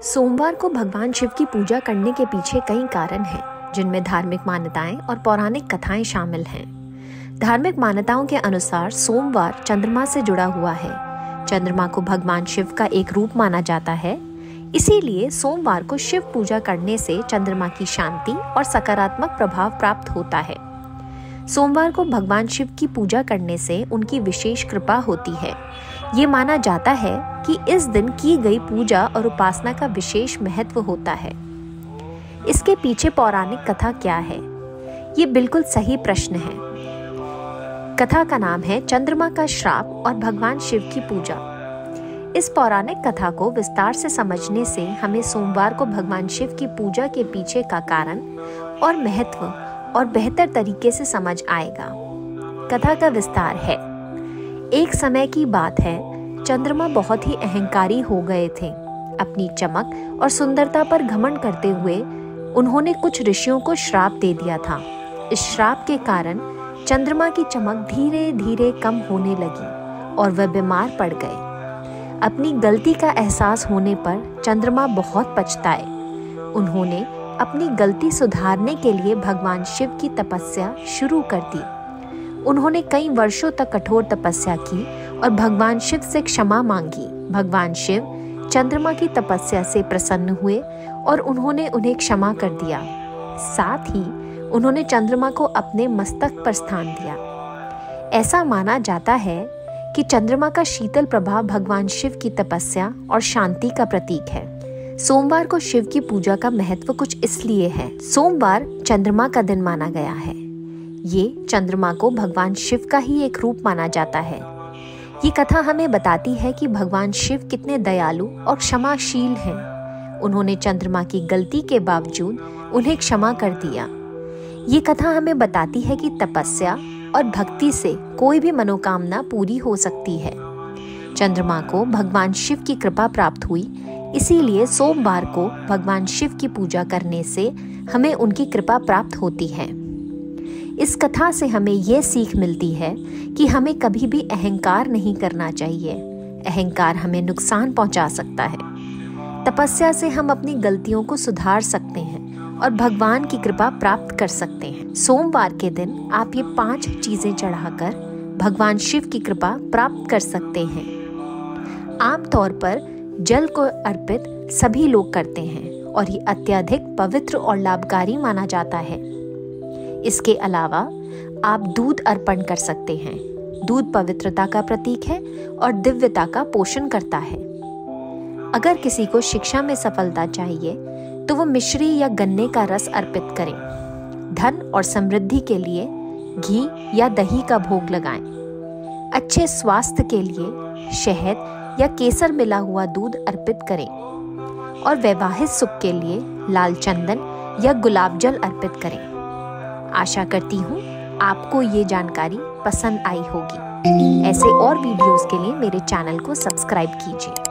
सोमवार को भगवान शिव की पूजा करने के पीछे कई कारण हैं, जिनमें धार्मिक मान्यताएं और पौराणिक कथाएं शामिल हैं। धार्मिक मान्यताओं के अनुसार सोमवार चंद्रमा से जुड़ा हुआ है। चंद्रमा को भगवान शिव का एक रूप माना जाता है, इसीलिए सोमवार को शिव पूजा करने से चंद्रमा की शांति और सकारात्मक प्रभाव प्राप्त होता है। सोमवार को भगवान शिव की पूजा करने से उनकी विशेष कृपा होती है। ये माना जाता है कि इस दिन की गई पूजा और उपासना का विशेष महत्व होता है। इसके पीछे पौराणिक कथा क्या है? ये बिल्कुल सही प्रश्न है। कथा का नाम है चंद्रमा का श्राप और भगवान शिव की पूजा। इस पौराणिक कथा को विस्तार से समझने से हमें सोमवार को भगवान शिव की पूजा के पीछे का कारण और महत्व और बेहतर तरीके से समझ आएगा। कथा का विस्तार है। एक समय की बात है, चंद्रमा बहुत ही अहंकारी हो गए थे। अपनी चमक और सुंदरता पर घमंड करते हुए उन्होंने कुछ ऋषियों को श्राप दे दिया था। इस श्राप के कारण चंद्रमा की चमक धीरे धीरे कम होने लगी और वह बीमार पड़ गए। अपनी गलती का एहसास होने पर चंद्रमा बहुत पछताए। उन्होंने अपनी गलती सुधारने के लिए भगवान शिव की तपस्या शुरू कर दी। उन्होंने कई वर्षों तक कठोर तपस्या की और भगवान शिव से क्षमा मांगी। भगवान शिव चंद्रमा की तपस्या से प्रसन्न हुए और उन्होंने उन्हें क्षमा कर दिया। साथ ही उन्होंने चंद्रमा को अपने मस्तक पर स्थान दिया। ऐसा माना जाता है कि चंद्रमा का शीतल प्रभाव भगवान शिव की तपस्या और शांति का प्रतीक है। सोमवार को शिव की पूजा का महत्व कुछ इसलिए है। सोमवार चंद्रमा का दिन माना गया है। ये चंद्रमा को भगवान शिव का ही एक रूप माना जाता है। ये कथा हमें बताती है कि भगवान शिव कितने दयालु और क्षमाशील हैं। उन्होंने चंद्रमा की गलती के बावजूद उन्हें क्षमा कर दिया। ये कथा हमें बताती है कि तपस्या और भक्ति से कोई भी मनोकामना पूरी हो सकती है। चंद्रमा को भगवान शिव की कृपा प्राप्त हुई, इसीलिए सोमवार को भगवान शिव की पूजा करने से हमें उनकी कृपा प्राप्त होती है। इस कथा से हमें ये सीख मिलती है कि हमें कभी भी अहंकार नहीं करना चाहिए। अहंकार हमें नुकसान पहुंचा सकता है। तपस्या से हम अपनी गलतियों को सुधार सकते हैं और भगवान की कृपा प्राप्त कर सकते हैं। सोमवार के दिन आप ये 5 चीजें चढ़ाकर भगवान शिव की कृपा प्राप्त कर सकते हैं। आमतौर पर जल को अर्पित सभी लोग करते हैं और ये अत्यधिक पवित्र और लाभकारी माना जाता है। इसके अलावा आप दूध अर्पण कर सकते हैं। दूध पवित्रता का प्रतीक है और दिव्यता का पोषण करता है। अगर किसी को शिक्षा में सफलता चाहिए तो वो मिश्री या गन्ने का रस अर्पित करें। धन और समृद्धि के लिए घी या दही का भोग लगाएं। अच्छे स्वास्थ्य के लिए शहद या केसर मिला हुआ दूध अर्पित करें और वैवाहिक सुख के लिए लाल चंदन या गुलाब जल अर्पित करें। आशा करती हूँ आपको ये जानकारी पसंद आई होगी। ऐसे और वीडियोस के लिए मेरे चैनल को सब्सक्राइब कीजिए।